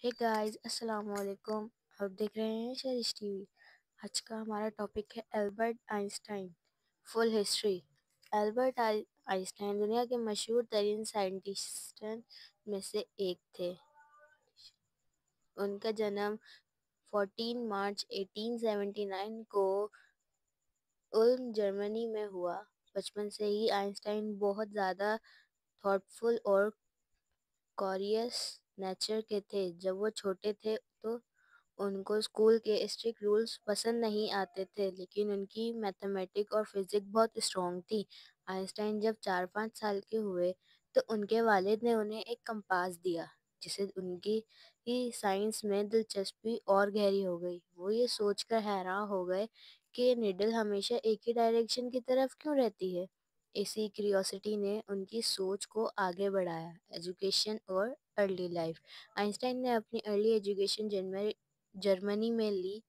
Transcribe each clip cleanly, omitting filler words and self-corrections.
ہے گائز، السلام علیکم۔ آپ دیکھ رہے ہیں شریش ٹی وی۔ آج کا ہمارا ٹاپک ہے البرٹ آئنسٹائن، فل ہسٹری۔ البرٹ آئنسٹائن دنیا کے مشہور ترین سائنٹسٹ میں سے ایک تھے۔ ان کا جنم 14 مارچ 1879 کو اولم جرمنی میں ہوا۔ بچپن سے ہی آئنسٹائن بہت زیادہ تھاٹ فل اور کیوریس نیچر کے تھے۔ جب وہ چھوٹے تھے تو ان کو اسکول کے اسٹرکٹ رولز پسند نہیں آتے تھے، لیکن ان کی میتھمیٹک اور فزکس بہت اسٹرانگ تھی۔ آئنسٹائن جب 4-5 سال کے ہوئے تو ان کے والد نے انہیں ایک کمپاس دیا، جس سے ان کی سائنس میں دلچسپی اور گہری ہو گئی۔ وہ یہ سوچ کر حیران ہو گئے کہ نیڈل ہمیشہ ایک ہی ڈائریکشن کی طرف کیوں رہتی ہے۔ اسی کیوریوسٹی نے ان کی سوچ کو آگے بڑھایا۔ ایجوکیشن اور ارلی لائف۔ آئنسٹائن نے اپنی ارلی ایجوکیشن جرمنی میں لی،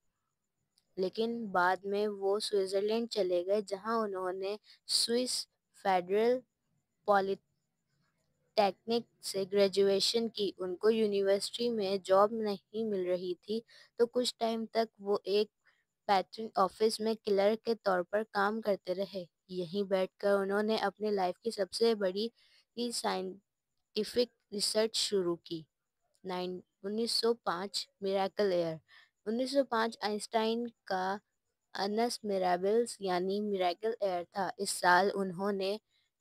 لیکن بعد میں وہ سوئٹزرلینڈ چلے گئے، جہاں انہوں نے سوئس فیڈرل پولی ٹیکنک سے گریجویشن کی۔ ان کو یونیورسٹی میں جاب نہیں مل رہی تھی، تو کچھ ٹائم تک وہ ایک پیٹنٹ آفس میں کلرک کے طور پر کام کرتے رہے۔ یہیں بیٹھ کر انہوں نے اپنی لائف کی سب سے بڑی سائنٹیفک ریسرچ شروع کی۔ 1905 میریکل ایئر۔ 1905 آئنسٹائن کا انس میرابلس یعنی میریکل ایئر تھا۔ اس سال انہوں نے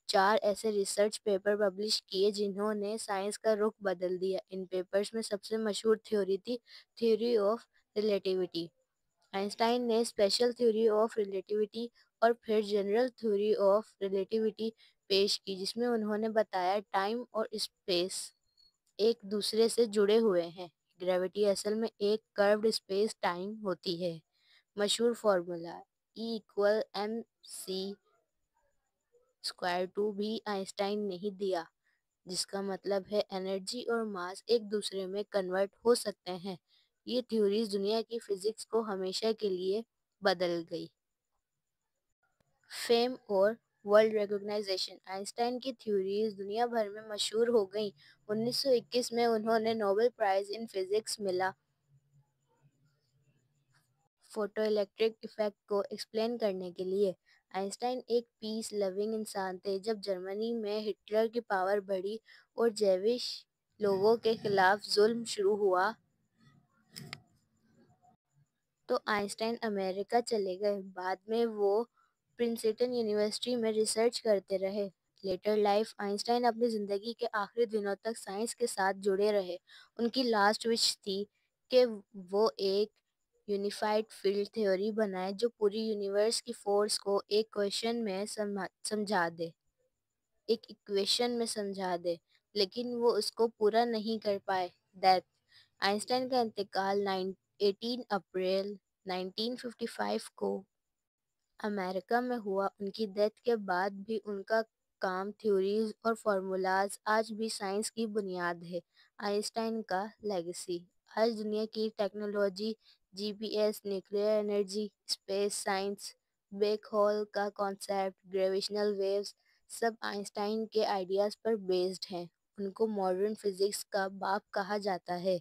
4 ایسے ریسرچ پیپر پبلش کیے جنہوں نے سائنس کا رخ بدل دیا۔ ان پیپرز میں سب سے مشہور تھیوری تھی تھیوری آف ریلیٹیوٹی۔ آئنسٹائن نے اسپیشل تھیوری آف ریلیٹیوٹی اور پھر جنرل تھیوری آف ریلیٹیوٹی پیش کی، جس میں انہوں نے بتایا ٹائم اور اسپیس ایک دوسرے سے جڑے ہوئے ہیں۔ گریوٹی اصل میں ایک کروڈ اسپیس ٹائم ہوتی ہے۔ مشہور فارمولا E=mc² بھی آئنسٹائن نے ہی دیا، جس کا مطلب ہے انرجی اور ماس ایک دوسرے میں کنورٹ ہو سکتے ہیں۔ یہ تھیوریز دنیا کی فزکس کو ہمیشہ کے لیے بدل گئی۔ فیم اور ورلڈ ریکگنائزیشن۔ آئنسٹائن کی تھیوریز دنیا بھر میں مشہور ہو گئیں۔ 1921 میں انہوں نے نوبل پرائز ان فزکس ملا۔ فوٹو الیکٹرک ایفیکٹ کو ایکسپلین کرنے کے لیے۔ آئنسٹائن ایک پیس لونگ انسان تھے۔ جب جرمنی میں ہٹلر کی پاور بڑھی اور جیوش لوگوں کے خلاف ظلم شروع ہوا تو آئنسٹائن امریکہ چلے گئے۔ بعد میں وہ پرنسٹن یونیورسٹی میں ریسرچ کرتے رہے۔ Later life. آئنسٹائن اپنی زندگی کے آخری دنوں تک سائنس کے ساتھ جڑے رہے۔ ان کی لاسٹ وش تھی کہ وہ ایک یونیفائڈ فیلڈ تھیوری بنائے جو پوری یونیورس کی فورس کو ایک ایکویشن میں سمجھا دے، لیکن وہ اس کو پورا نہیں کر پائے۔ ڈیتھ۔ آئنسٹائن کا انتقال 18 اپریل 1955 کو امریکہ میں ہوا۔ ان کی ڈیتھ کے بعد بھی ان کا کام، تھیوریز اور فارمولاز آج بھی سائنس کی بنیاد ہے۔ آئنسٹائن کا لیگیسی۔ آج دنیا کی technology, G P S, nuclear energy, space science, black hole کا کانسیپٹ، گریویشنل ویوز، سب آئنسٹائن کے آئیڈیاز پر بیسڈ ہیں۔ ان کو ماڈرن فزکس کا باپ کہا جاتا ہے۔